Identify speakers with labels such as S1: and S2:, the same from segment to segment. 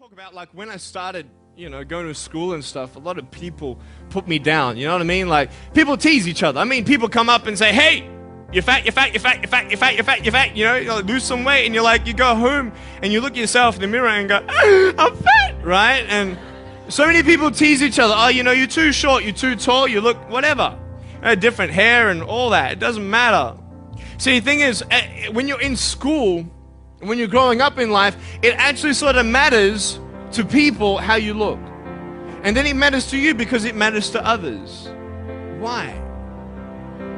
S1: talk about like when I started, going to school and stuff, a lot of people put me down, you know what I mean? Like people tease each other. I mean, people come up and say, hey, you're fat, you're fat, you're fat, you're fat, you're fat, you're fat, you're fat, you like, lose some weight. And you go home and you look at yourself in the mirror and go, I'm fat, right? And so many people tease each other. Oh, you're too short, you're too tall, you look whatever. Different hair and all that. It doesn't matter. See, the thing is, when you're in school, when you're growing up in life, it actually sort of matters to people how you look. And then it matters to you because it matters to others. Why?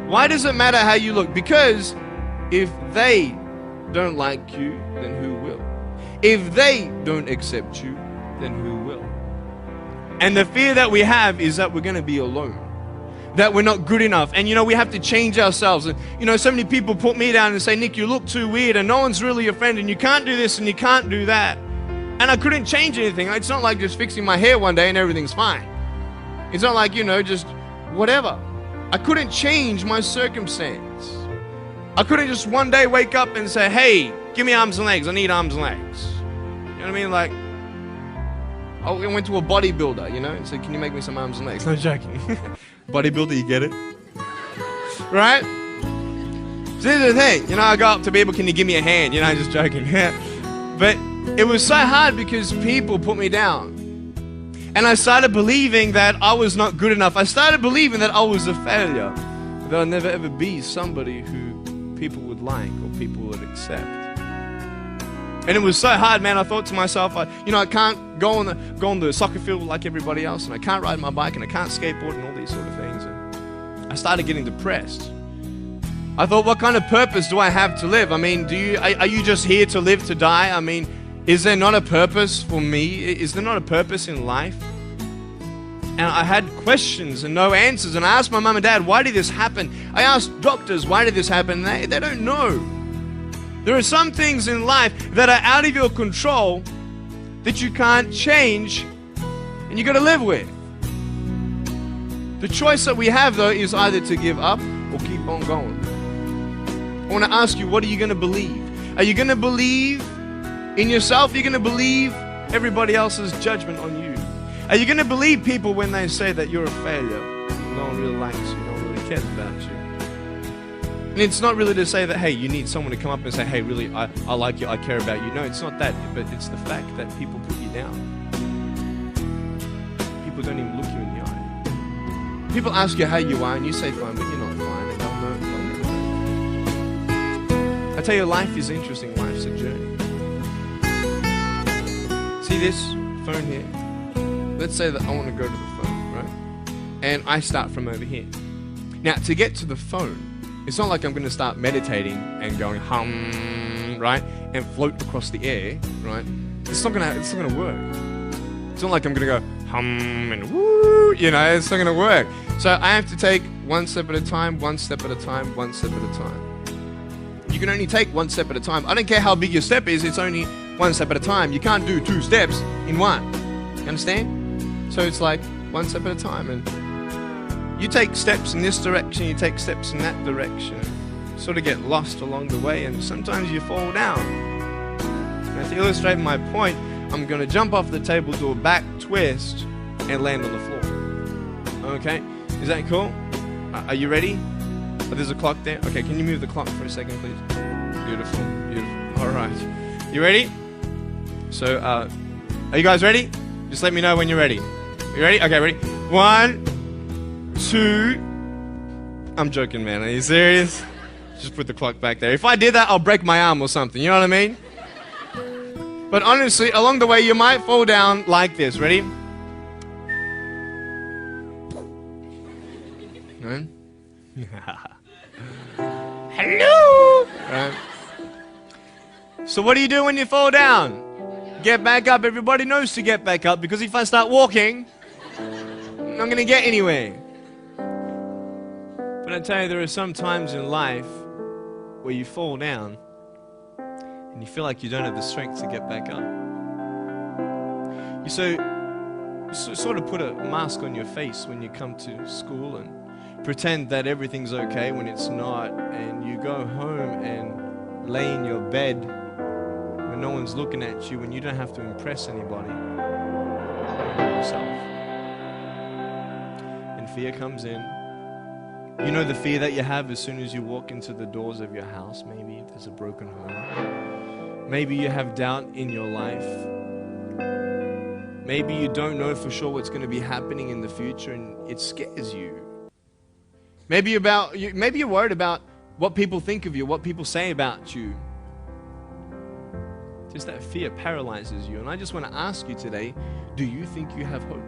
S1: Why does it matter how you look? Because if they don't like you, then who will? If they don't accept you, then who will? And the fear that we have is that we're going to be alone, that we're not good enough. And we have to change ourselves. And so many people put me down and say, Nick, you look too weird and no one's really your friend and you can't do this and you can't do that. And I couldn't change anything. It's not like just fixing my hair one day and everything's fine. It's not like, just whatever. I couldn't change my circumstance. I couldn't just one day wake up and say, hey, give me arms and legs. I need arms and legs. You know what I mean? Like, I went to a bodybuilder, and said, can you make me some arms and legs? No joking. Bodybuilder, you get it? Right? So here's the thing. I go up to people, can you give me a hand? Just joking. But it was so hard because people put me down. And I started believing that I was not good enough. I started believing that I was a failure. That I'll never ever be somebody who people would like or people would accept. And it was so hard, man. I thought to myself, I can't go on the soccer field like everybody else, and I can't ride my bike, and I can't skateboard, and all these sort of things. And I started getting depressed. I thought, what kind of purpose do I have to live? I mean, are you just here to live to die? I mean, is there not a purpose for me? Is there not a purpose in life? And I had questions and no answers. And I asked my mum and dad, why did this happen? I asked doctors, why did this happen? They don't know. There are some things in life that are out of your control that you can't change and you got to live with. The choice that we have, though, is either to give up or keep on going. I want to ask you, what are you going to believe? Are you going to believe in yourself? Are you going to believe everybody else's judgment on you? Are you going to believe people when they say that you're a failure? No one really likes you, no one really cares about you. And it's not really to say that, hey, you need someone to come up and say, hey, really, I like you, I care about you. No, it's not that, but it's the fact that people put you down. People don't even look you in the eye. People ask you how you are, and you say fine, but you're not fine, and they'll know. I tell you, life is interesting, life's a journey. See this phone here? Let's say that I want to go to the phone, right? And I start from over here. Now, to get to the phone, it's not like I'm going to start meditating and going hum, right? And float across the air, right? It's not going to work. It's not like I'm going to go hum and woo, it's not going to work. So I have to take one step at a time, one step at a time, one step at a time. You can only take one step at a time. I don't care how big your step is, it's only one step at a time. You can't do 2 steps in one. You understand? So it's like one step at a time, and you take steps in this direction, you take steps in that direction, sort of get lost along the way, and sometimes you fall down. Now, to illustrate my point, I'm going to jump off the table, do a back twist, and land on the floor. Okay? Is that cool? Are you ready? Oh, there's a clock there. Okay, can you move the clock for a second, please? Beautiful, beautiful. All right. You ready? So, are you guys ready? Just let me know when you're ready. You ready? Okay, ready? 1, 2. I'm joking, man. Are you serious? Just put the clock back there. If I did that, I'll break my arm or something. You know what I mean? But honestly, along the way, you might fall down like this. Ready? Right? Hello! Right. So what do you do when you fall down? Get back up. Everybody knows to get back up, because if I start walking, I'm not going to get anywhere. But I tell you, there are some times in life where you fall down and you feel like you don't have the strength to get back up. You sort of put a mask on your face when you come to school and pretend that everything's okay when it's not, and you go home and lay in your bed when no one's looking at you, when you don't have to impress anybody, yourself. And fear comes in. You know the fear that you have as soon as you walk into the doors of your house. Maybe there's a broken home. Maybe you have doubt in your life. Maybe you don't know for sure what's going to be happening in the future and it scares you. Maybe you're worried about what people think of you, what people say about you. Just that fear paralyzes you. And I just want to ask you today, do you think you have hope?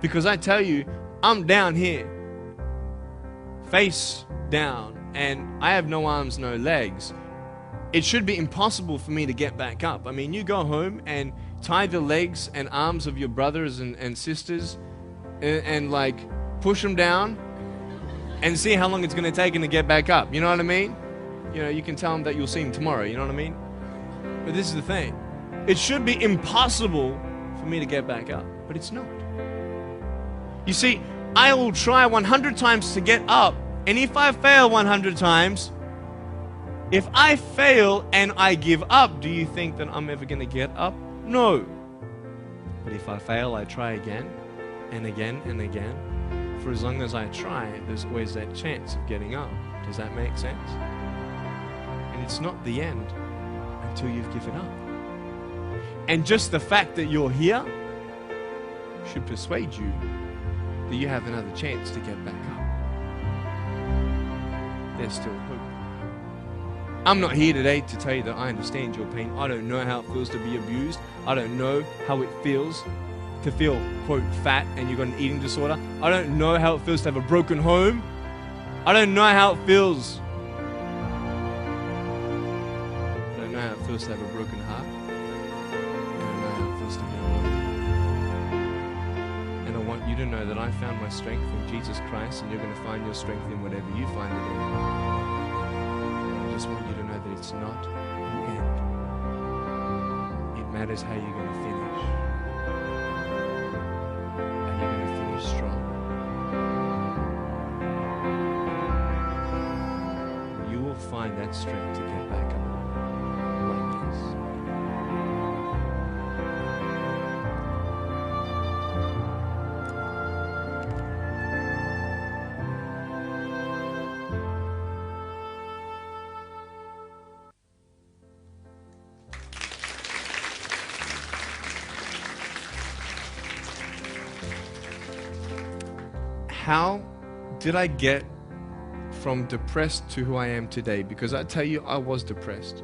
S1: Because I tell you, I'm down here, face down, and I have no arms, no legs. It should be impossible for me to get back up. I mean, you go home and tie the legs and arms of your brothers and sisters and like push them down and see how long it's going to take them to get back up. You know what I mean? You know, you can tell them that you'll see them tomorrow. You know what I mean? But this is the thing. It should be impossible for me to get back up, but it's not. You see, I will try 100 times to get up, and if I fail 100 times, if I fail and I give up, do you think that I'm ever going to get up? No. But if I fail, I try again and again and again. For as long as I try, there's always that chance of getting up. Does that make sense? And it's not the end until you've given up. And just the fact that you're here should persuade you that you have another chance to get back up. There's still hope. I'm not here today to tell you that I understand your pain. I don't know how it feels to be abused. I don't know how it feels to feel, quote, fat and you've got an eating disorder. I don't know how it feels to have a broken home. I don't know how it feels. I don't know how it feels to have a broken heart. I don't know how it feels to be alone. And I want you to know that I found my strength in Jesus Christ, and you're going to find your strength in whatever you find it in. I just want you to know that it's not the end. It matters how you're going to finish. Are you going to finish strong? You will find that strength to get back up like this. How did I get from depressed to who I am today? Because I tell you, I was depressed.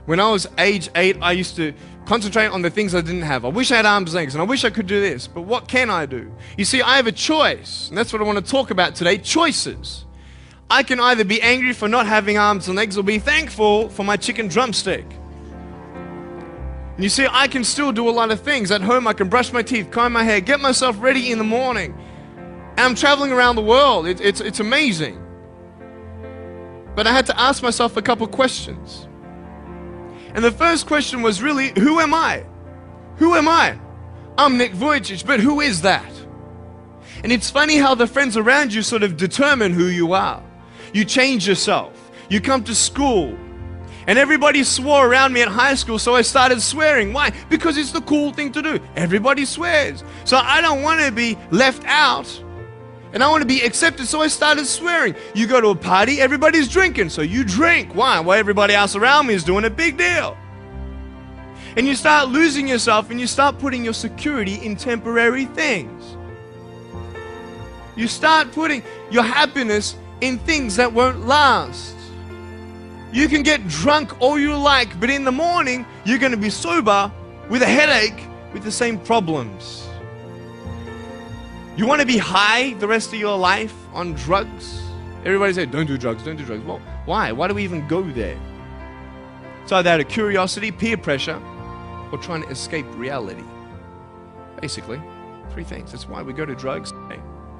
S1: When I was age 8, I used to concentrate on the things I didn't have. I wish I had arms and legs, and I wish I could do this, but what can I do? You see, I have a choice, and that's what I want to talk about today, choices. I can either be angry for not having arms and legs or be thankful for my chicken drumstick. And you see, I can still do a lot of things. At home, I can brush my teeth, comb my hair, get myself ready in the morning. And I'm traveling around the world. It's amazing. But I had to ask myself a couple questions. And the first question was really, who am I? Who am I? I'm Nick Vujicic, but who is that? And it's funny how the friends around you sort of determine who you are. You change yourself. You come to school. And everybody swore around me at high school, so I started swearing. Why? Because it's the cool thing to do. Everybody swears. So I don't want to be left out. And I want to be accepted, so I started swearing. You go to a party, everybody's drinking, so you drink. Why? Well, everybody else around me is doing a big deal. And you start losing yourself, and you start putting your security in temporary things. You start putting your happiness in things that won't last. You can get drunk all you like, but in the morning, you're going to be sober with a headache with the same problems. You want to be high the rest of your life on drugs? Everybody says, don't do drugs, don't do drugs. Well, why? Why do we even go there? It's either out of curiosity, peer pressure, or trying to escape reality. Basically, 3 things. That's why we go to drugs.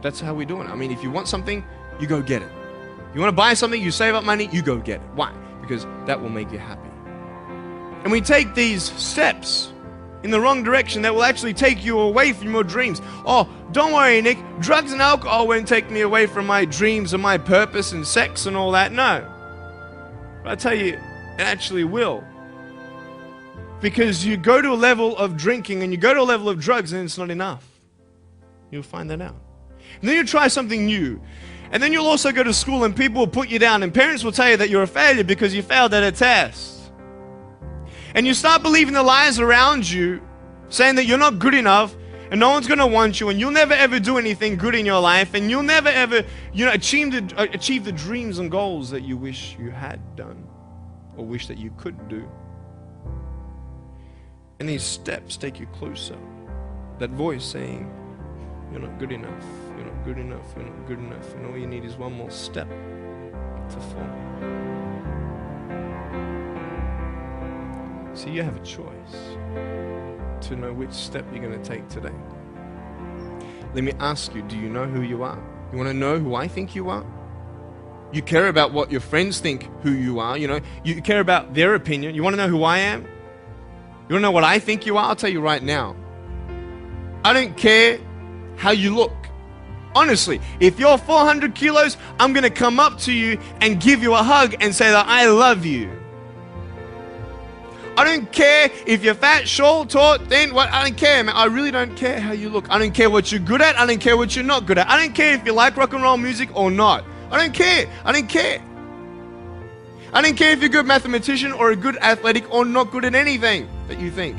S1: That's how we do it. I mean, if you want something, you go get it. You want to buy something, you save up money, you go get it. Why? Because that will make you happy. And we take these steps in the wrong direction that will actually take you away from your dreams. Oh, don't worry, Nick. Drugs and alcohol won't take me away from my dreams and my purpose and sex and all that. No. But I tell you, it actually will. Because you go to a level of drinking and you go to a level of drugs and it's not enough. You'll find that out. And then you try something new. And then you'll also go to school and people will put you down and parents will tell you that you're a failure because you failed at a test. And you start believing the lies around you, saying that you're not good enough and no one's going to want you and you'll never ever do anything good in your life and you'll never ever, achieve the dreams and goals that you wish you had done or wish that you could do. And these steps take you closer. That voice saying, you're not good enough, you're not good enough, you're not good enough, and all you need is one more step to fall. So you have a choice to know which step you're going to take today. Let me ask you, do you know who you are? You want to know who I think you are? You care about what your friends think who you are, you care about their opinion. You want to know who I am? You want to know what I think you are? I'll tell you right now. I don't care how you look. Honestly, if you're 400 kilos, I'm going to come up to you and give you a hug and say that I love you. I don't care if you're fat, short, tall, thin, what, I don't care, man. I really don't care how you look. I don't care what you're good at. I don't care what you're not good at. I don't care if you like rock and roll music or not. I don't care. I don't care. I don't care if you're a good mathematician or a good athletic or not good at anything that you think.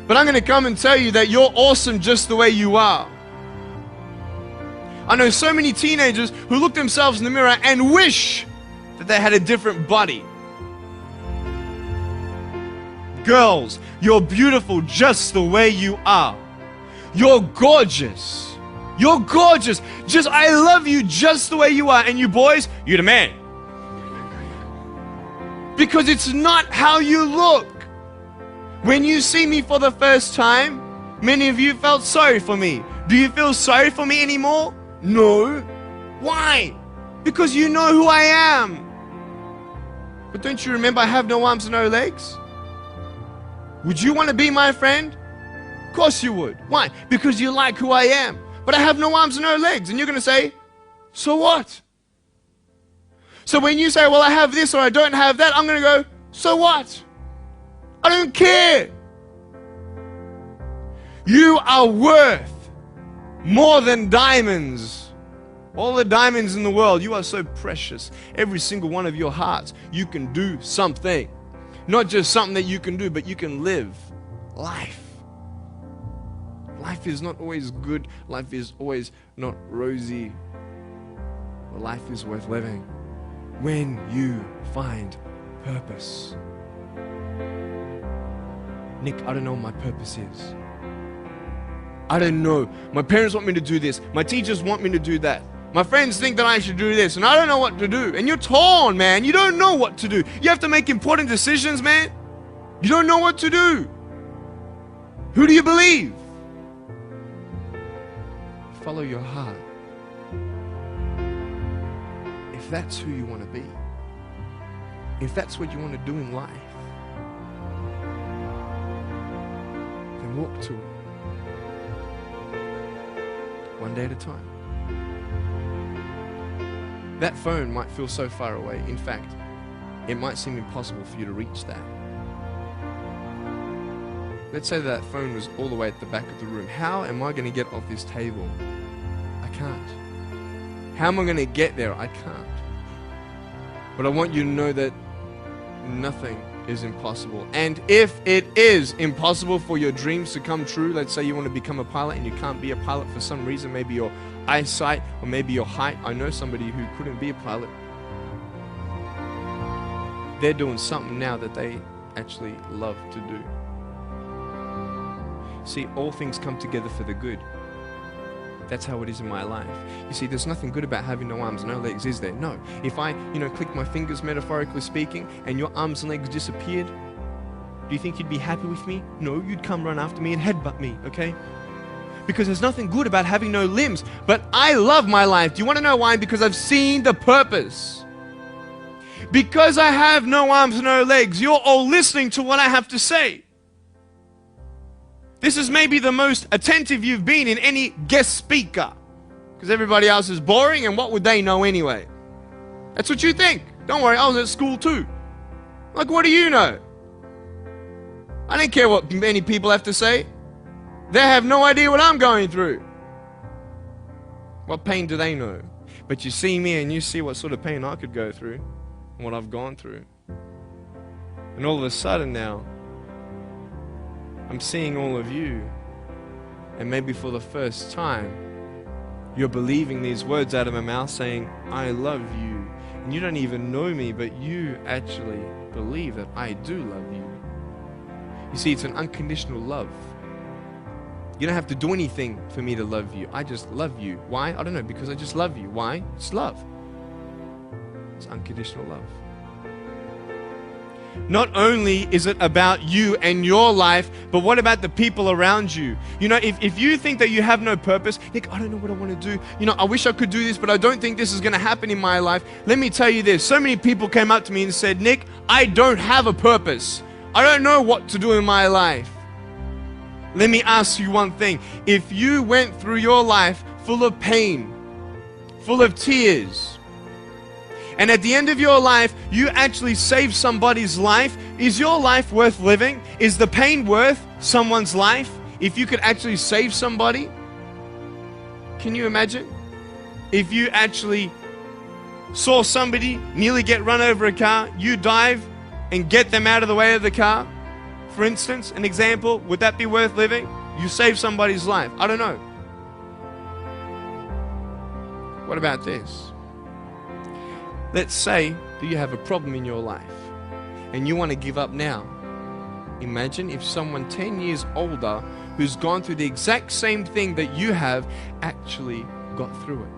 S1: But I'm going to come and tell you that you're awesome just the way you are. I know so many teenagers who look themselves in the mirror and wish that they had a different body. Girls, you're beautiful just the way you are. You're gorgeous. You're gorgeous. I love you just the way you are. And you boys, you're the man. Because it's not how you look. When you see me for the first time, many of you felt sorry for me. Do you feel sorry for me anymore? No. Why? Because you know who I am. But don't you remember I have no arms and no legs? Would you want to be my friend? Of course you would. Why? Because you like who I am. But I have no arms and no legs. And you're going to say, so what? So when you say, well, I have this or I don't have that, I'm going to go, so what? I don't care. You are worth more than diamonds. All the diamonds in the world, you are so precious. Every single one of your hearts, you can do something. Not just something that you can do, but you can live life. Life is not always good. Life is always not rosy. But life is worth living when you find purpose. Nick, I don't know what my purpose is. I don't know. My parents want me to do this. My teachers want me to do that. My friends think that I should do this, and I don't know what to do. And you're torn, man. You don't know what to do. You have to make important decisions, man. You don't know what to do. Who do you believe? Follow your heart. If that's who you want to be, if that's what you want to do in life, then walk to it. One day at a time. That phone might feel so far away. In fact, it might seem impossible for you to reach that. Let's say that phone was all the way at the back of the room. How am I going to get off this table? I can't. How am I going to get there? I can't. But I want you to know that nothing is impossible. And if it is impossible for your dreams to come true, let's say you want to become a pilot and you can't be a pilot for some reason, maybe your eyesight or maybe your height. I know somebody who couldn't be a pilot. They're doing something now that they actually love to do. See, all things come together for the good. That's how it is in my life. You see, there's nothing good about having no arms, no legs, is there? No. If I, click my fingers, metaphorically speaking, and your arms and legs disappeared, do you think you'd be happy with me? No, you'd come run after me and headbutt me, okay? Because there's nothing good about having no limbs. But I love my life. Do you want to know why? Because I've seen the purpose. Because I have no arms, no legs, you're all listening to what I have to say. This is maybe the most attentive you've been in any guest speaker. Because everybody else is boring, and what would they know anyway? That's what you think. Don't worry, I was at school too. Like, what do you know? I don't care what many people have to say. They have no idea what I'm going through. What pain do they know? But you see me and you see what sort of pain I could go through and what I've gone through. And all of a sudden now, I'm seeing all of you, and maybe for the first time, you're believing these words out of my mouth saying, I love you. And you don't even know me, but you actually believe that I do love you. You see, it's an unconditional love. You don't have to do anything for me to love you. I just love you. Why? I don't know, because I just love you. Why? It's love. It's unconditional love. Not only is it about you and your life, but what about the people around you? You know, if you think that you have no purpose, Nick, I don't know what I want to do. You know, I wish I could do this, but I don't think this is going to happen in my life. Let me tell you this. So many people came up to me and said, Nick, I don't have a purpose. I don't know what to do in my life. Let me ask you one thing. If you went through your life full of pain, full of tears, and at the end of your life, you actually saved somebody's life, is your life worth living? Is the pain worth someone's life? If you could actually save somebody? Can you imagine? If you actually saw somebody nearly get run over a car, you dive and get them out of the way of the car, for instance, an example, would that be worth living? You save somebody's life. I don't know. What about this? Let's say that you have a problem in your life and you want to give up now. Imagine if someone 10 years older who's gone through the exact same thing that you have actually got through it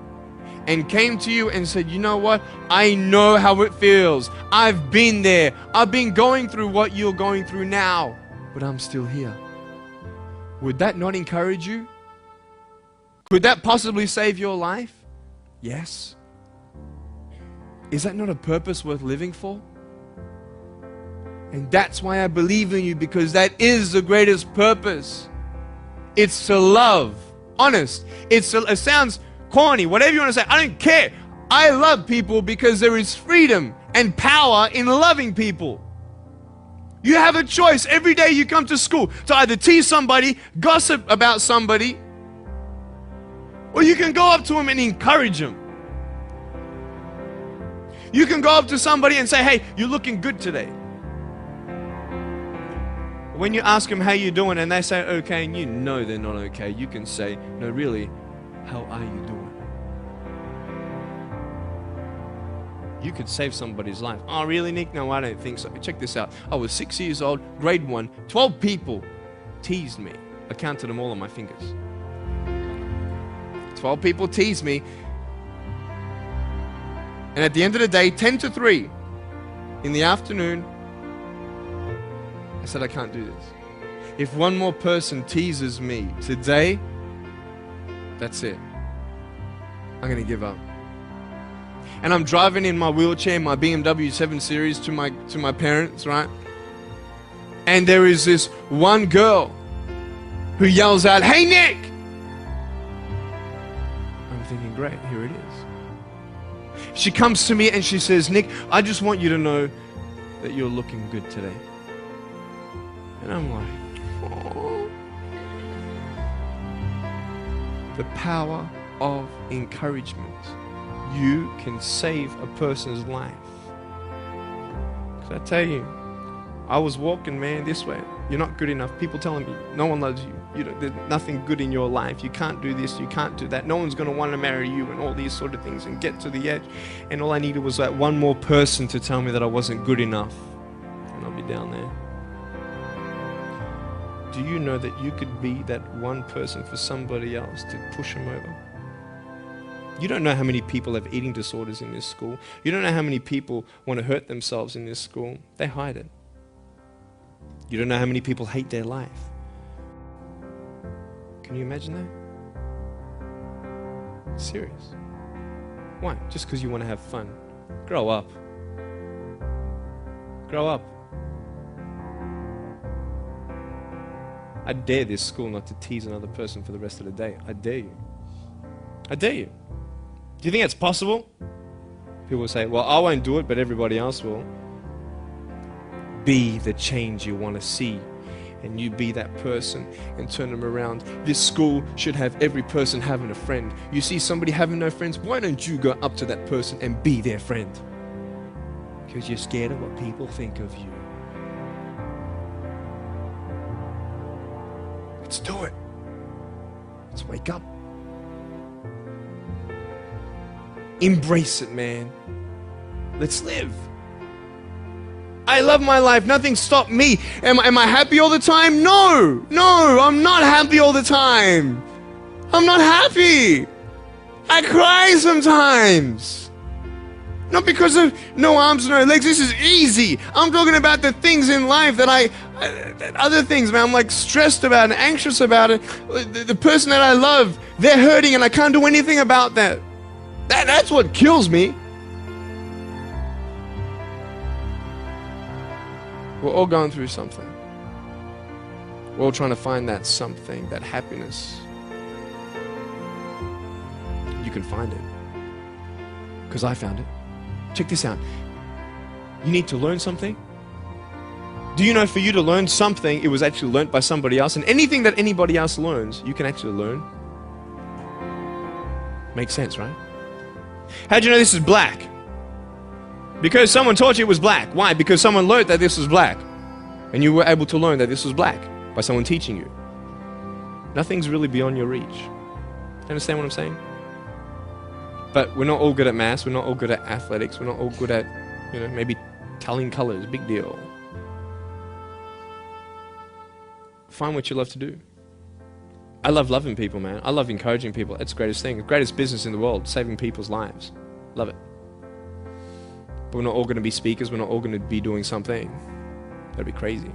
S1: and came to you and said, you know what? I know how it feels. I've been there. I've been going through what you're going through now, but I'm still here. Would that not encourage you? Could that possibly save your life? Yes. Is that not a purpose worth living for? And that's why I believe in you, because that is the greatest purpose. It's to love. Honest. It sounds corny, whatever you want to say. I don't care. I love people because there is freedom and power in loving people. You have a choice every day you come to school to either tease somebody, gossip about somebody, or you can go up to them and encourage them. You can go up to somebody and say, hey, you're looking good today. When you ask them how you're doing and they say okay, and you know they're not okay, you can say, no, really, how are you doing? You could save somebody's life. Oh, really, Nick? No, I don't think so. Check this out. I was 6 years old, grade 1, 12 people teased me. I counted them all on my fingers. 12 people teased me. And at the end of the day, 10 to 3 in the afternoon, I said, I can't do this. If one more person teases me today, that's it. I'm going to give up. And I'm driving in my wheelchair, my BMW 7 Series to my parents, right? And there is this one girl who yells out, hey, Nick! I'm thinking, great, here it is. She comes to me and she says, Nick, I just want you to know that you're looking good today. And I'm like, oh. The power of encouragement. You can save a person's life. Because I tell you, I was walking, man, this way. You're not good enough. People telling me, no one loves you. There's nothing good in your life. You can't do this, you can't do that. No one's going to want to marry you and all these sort of things, and get to the edge. And all I needed was that one more person to tell me that I wasn't good enough. And I'll be down there. Do you know that you could be that one person for somebody else to push them over? You don't know how many people have eating disorders in this school. You don't know how many people want to hurt themselves in this school. They hide it. You don't know how many people hate their life. Can you imagine that? Serious. Why? Just because you want to have fun. Grow up. Grow up. I dare this school not to tease another person for the rest of the day. I dare you. I dare you. Do you think it's possible? People will say, well, I won't do it, but everybody else will. Be the change you want to see. and you be that person and turn them around. This school should have every person having a friend. You see somebody having no friends, why don't you go up to that person and be their friend? Because you're scared of what people think of you. Let's do it. Let's wake up. Embrace it, man. Let's live. I love my life. Nothing stopped me. Am I happy all the time? No, I'm not happy all the time. I'm not happy. I cry sometimes. Not because of no arms, no legs. This is easy. I'm talking about the things in life that other things, man. I'm like stressed about and anxious about it. The person that I love, they're hurting and I can't do anything about that. That's what kills me. We're all going through something. We're all trying to find that something, that happiness. You can find it. Because I found it. Check this out. You need to learn something. Do you know for you to learn something, it was actually learned by somebody else? And anything that anybody else learns, you can actually learn. Makes sense, right? How'd you know this is black? Because someone taught you it was black. Why? Because someone learned that this was black. And you were able to learn that this was black by someone teaching you. Nothing's really beyond your reach. You understand what I'm saying? But we're not all good at maths. We're not all good at athletics. We're not all good at, maybe telling colors. Big deal. Find what you love to do. I love loving people, man. I love encouraging people. It's the greatest thing. The greatest business in the world. Saving people's lives. Love it. But we're not all going to be speakers. We're not all going to be doing something. That'd be crazy.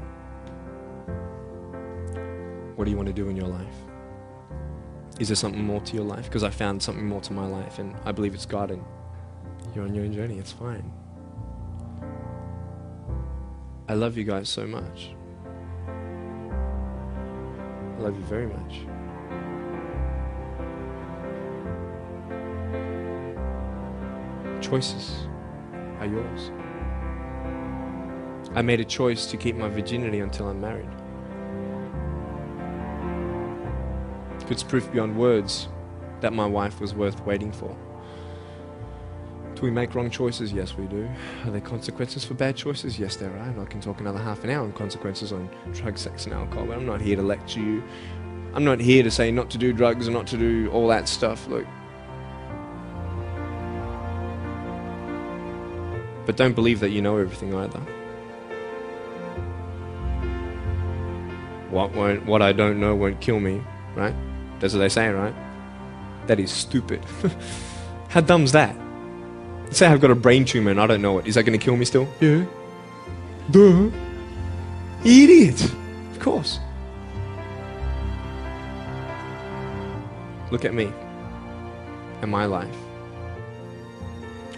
S1: What do you want to do in your life? Is there something more to your life? Because I found something more to my life, and I believe it's God, and you're on your own journey. It's fine. I love you guys so much. I love you very much. Choices are yours. I made a choice to keep my virginity until I'm married. It's proof beyond words that my wife was worth waiting for. Do we make wrong choices? Yes, we do. Are there consequences for bad choices? Yes, there are. And I can talk another half an hour on consequences on drugs, sex, and alcohol, but I'm not here to lecture you. I'm not here to say not to do drugs and not to do all that stuff. Look. But don't believe that you know everything either. What I don't know won't kill me, right? That's what they say, right? That is stupid. How dumb's that? Let's say I've got a brain tumor and I don't know it. Is that going to kill me still? Yeah. Duh. Idiot. Of course. Look at me and my life.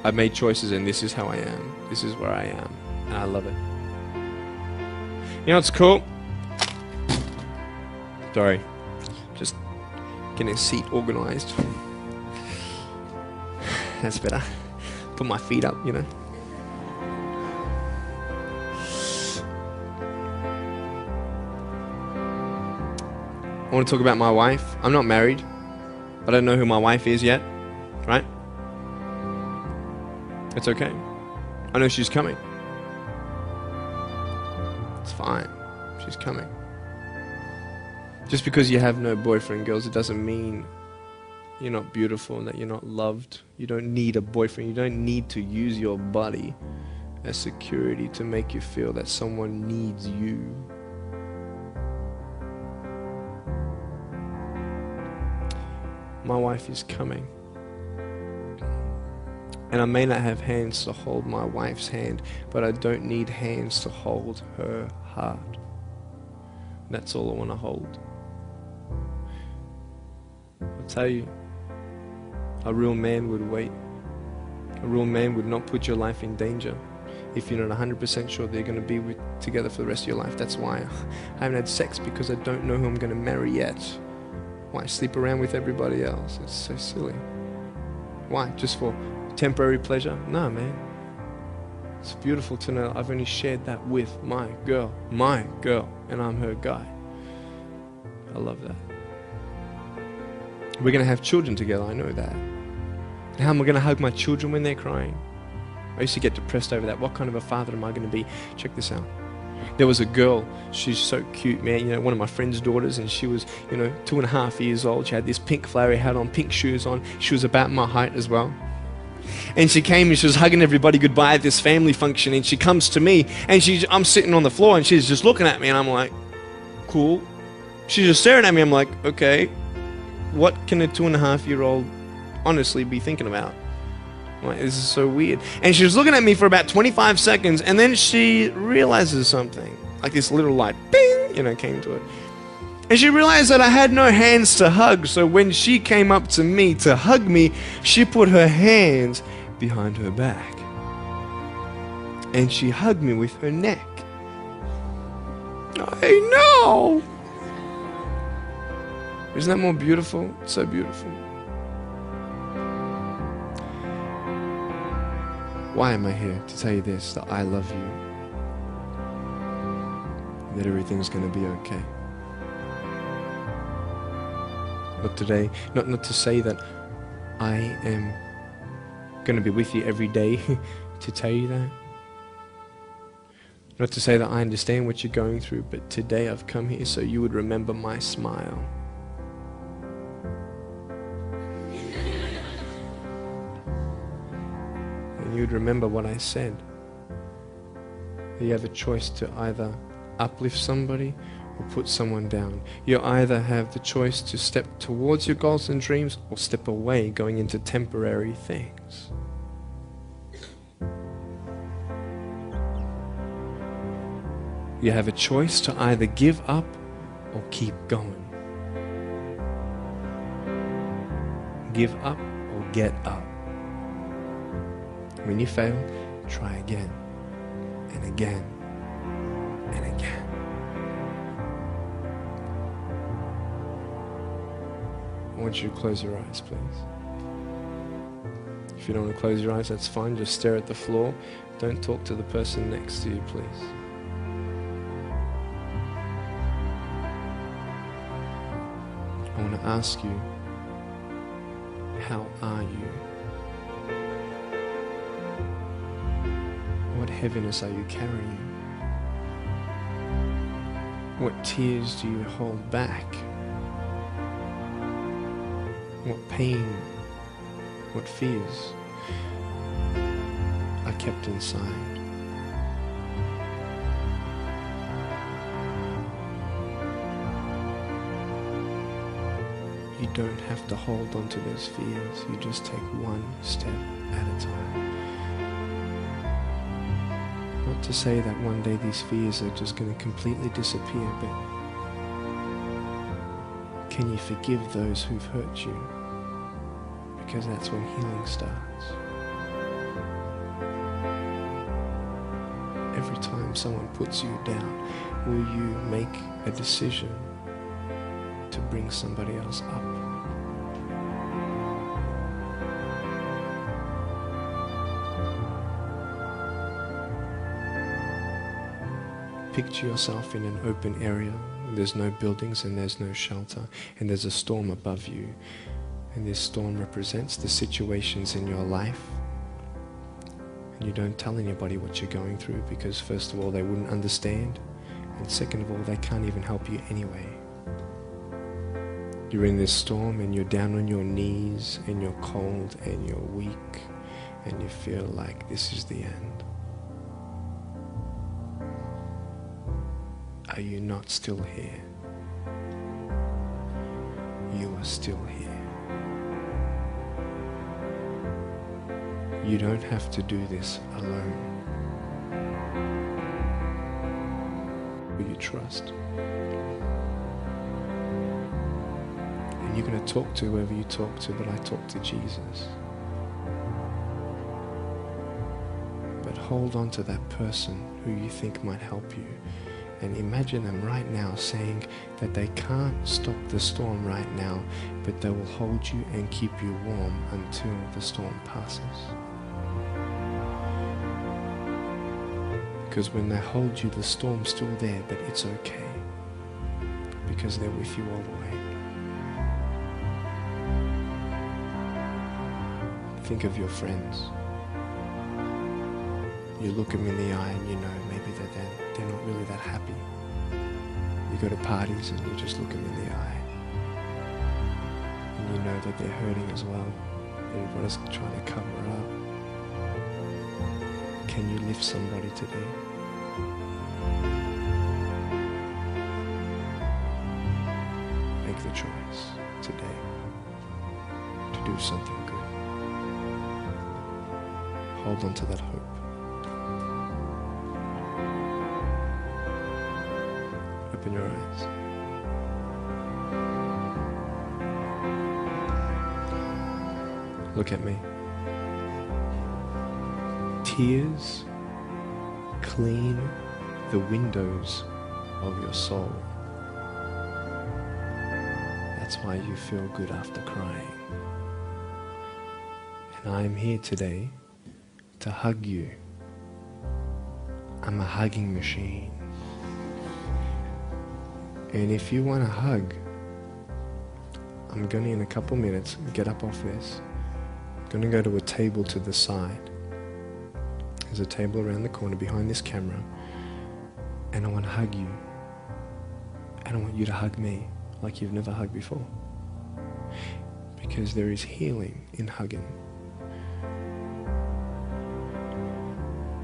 S1: I've made choices and this is how I am. This is where I am. And I love it. You know what's cool? Sorry. Just getting a seat organized. That's better. Put my feet up, I want to talk about my wife. I'm not married. I don't know who my wife is yet, right? It's okay. I know she's coming. It's fine. She's coming. Just because you have no boyfriend, girls, it doesn't mean you're not beautiful and that you're not loved. You don't need a boyfriend. You don't need to use your body as security to make you feel that someone needs you. My wife is coming. And I may not have hands to hold my wife's hand, but I don't need hands to hold her heart. That's all I want to hold. I'll tell you, a real man would wait. A real man would not put your life in danger if you're not 100% sure they're going to be together for the rest of your life. That's why I haven't had sex, because I don't know who I'm going to marry yet. Why sleep around with everybody else? It's so silly. Why? Just for temporary pleasure? No, man. It's beautiful to know I've only shared that with my girl, and I'm her guy. I love that. We're going to have children together, I know that. How am I going to hug my children when they're crying? I used to get depressed over that. What kind of a father am I going to be? Check this out. There was a girl, she's so cute, man, you know, one of my friend's daughters, and she was, you know, 2.5 years old. She had this pink flowery hat on, pink shoes on. She was about my height as well. And she came and she was hugging everybody goodbye at this family function, and she comes to me, and I'm sitting on the floor, and she's just looking at me, and I'm like, cool. She's just staring at me. I'm like, okay, what can a 2.5-year-old honestly be thinking about? I'm like, this is so weird. And she was looking at me for about 25 seconds, and then she realizes something. Like this little light, bing, you know, came to it. And she realized that I had no hands to hug, so when she came up to me to hug me, she put her hands behind her back. And she hugged me with her neck. I know! Isn't that more beautiful? It's so beautiful. Why am I here? To tell you this, that I love you. That everything's going to be okay. Not today, not to say that I am going to be with you every day to tell you that. Not to say that I understand what you're going through, but today I've come here so you would remember my smile. And you would remember what I said. That you have a choice to either uplift somebody or put someone down. You either have the choice to step towards your goals and dreams or step away, going into temporary things. You have a choice to either give up or keep going. Give up or get up. When you fail, try again and again and again. I want you to close your eyes, please. If you don't want to close your eyes, that's fine. Just stare at the floor. Don't talk to the person next to you, please. I want to ask you, how are you? What heaviness are you carrying? What tears do you hold back? What pain, what fears are kept inside? You don't have to hold on to those fears. You just take one step at a time. Not to say that one day these fears are just going to completely disappear, but can you forgive those who've hurt you? Because that's when healing starts. Every time someone puts you down, will you make a decision to bring somebody else up? Picture yourself in an open area. There's no buildings and there's no shelter, and there's a storm above you. And this storm represents the situations in your life. And you don't tell anybody what you're going through because first of all, they wouldn't understand. And second of all, they can't even help you anyway. You're in this storm and you're down on your knees and you're cold and you're weak and you feel like this is the end. Are you not still here? You are still here. You don't have to do this alone. Will you trust? And you're going to talk to whoever you talk to, but I talk to Jesus. But hold on to that person who you think might help you. And imagine them right now saying that they can't stop the storm right now, but they will hold you and keep you warm until the storm passes. Because when they hold you, the storm's still there, but it's okay. Because they're with you all the way. Think of your friends. You look them in the eye and you know maybe they're not really that happy. You go to parties and you just look them in the eye. And you know that they're hurting as well. Everybody's trying to cover it up. Can you lift somebody today? Make the choice today to do something good. Hold on to that hope. Open your eyes. Look at me. Tears clean the windows of your soul. That's why you feel good after crying. And I am here today to hug you. I'm a hugging machine. And if you want a hug, I'm going to, in a couple minutes, get up off this. I'm going to go to a table to the side. There's a table around the corner behind this camera. And I want to hug you. And I want you to hug me like you've never hugged before. Because there is healing in hugging.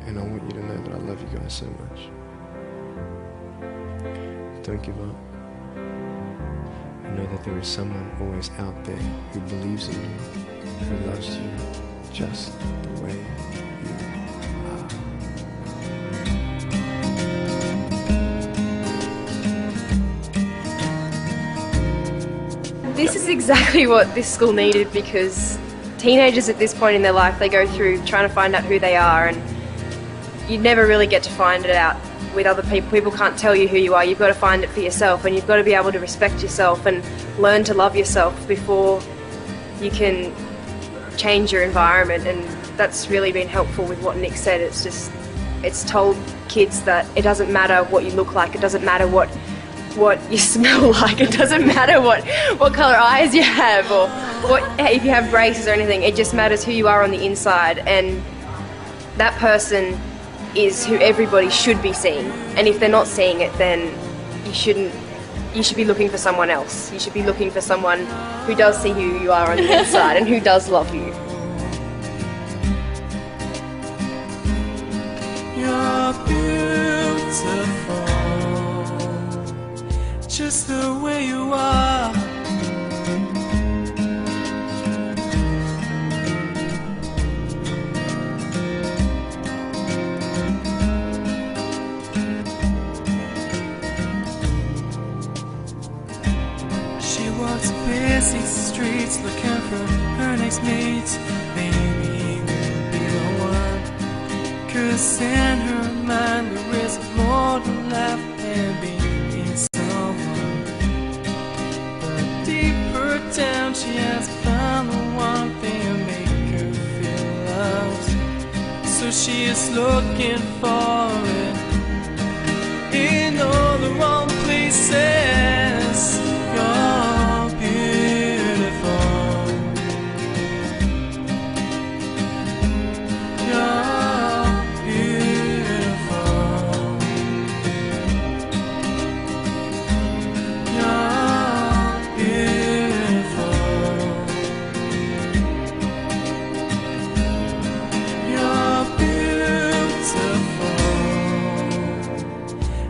S1: And I want you to know that I love you guys so much. Don't give up. I know that there is someone always out there who believes in you, who loves you just the way you are.
S2: This is exactly what this school needed, because teenagers at this point in their life, they go through trying to find out who they are, and you never really get to find it out with other people. People can't tell you who you are. You've got to find it for yourself, and you've got to be able to respect yourself and learn to love yourself before you can change your environment. And that's really been helpful with what Nick said. It's told kids that it doesn't matter what you look like, it doesn't matter what you smell like, it doesn't matter what colour eyes you have or if you have braces or anything. It just matters who you are on the inside, and that person is who everybody should be seeing. And if they're not seeing it, then you should be looking for someone else. You should be looking for someone who does see who you are on the inside and who does love you.
S3: You're beautiful, just the way you are. Walks busy streets looking for her next mate. Maybe we'll be the one, 'cause in her mind there is more to life than being someone. But deeper down she has found the one thing to make her feel loved. So she is looking for it in all the wrong places.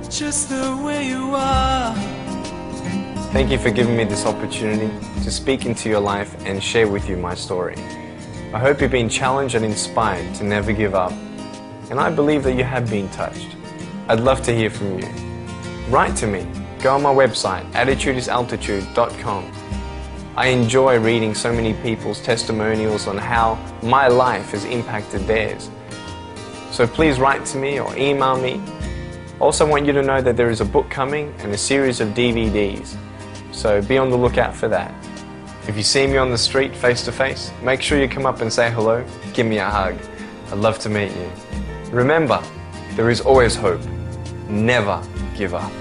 S3: Just the way you are.
S4: Thank you for giving me this opportunity to speak into your life and share with you my story. I hope you've been challenged and inspired to never give up, and I believe that you have been touched. I'd love to hear from you. Write to me. Go on my website, attitudesaltitude.com. I enjoy reading so many people's testimonials on how my life has impacted theirs. So please write to me or email me. Also want you to know that there is a book coming and a series of DVDs, so be on the lookout for that. If you see me on the street face to face, make sure you come up and say hello, give me a hug. I'd love to meet you. Remember, There is always hope. Never give up.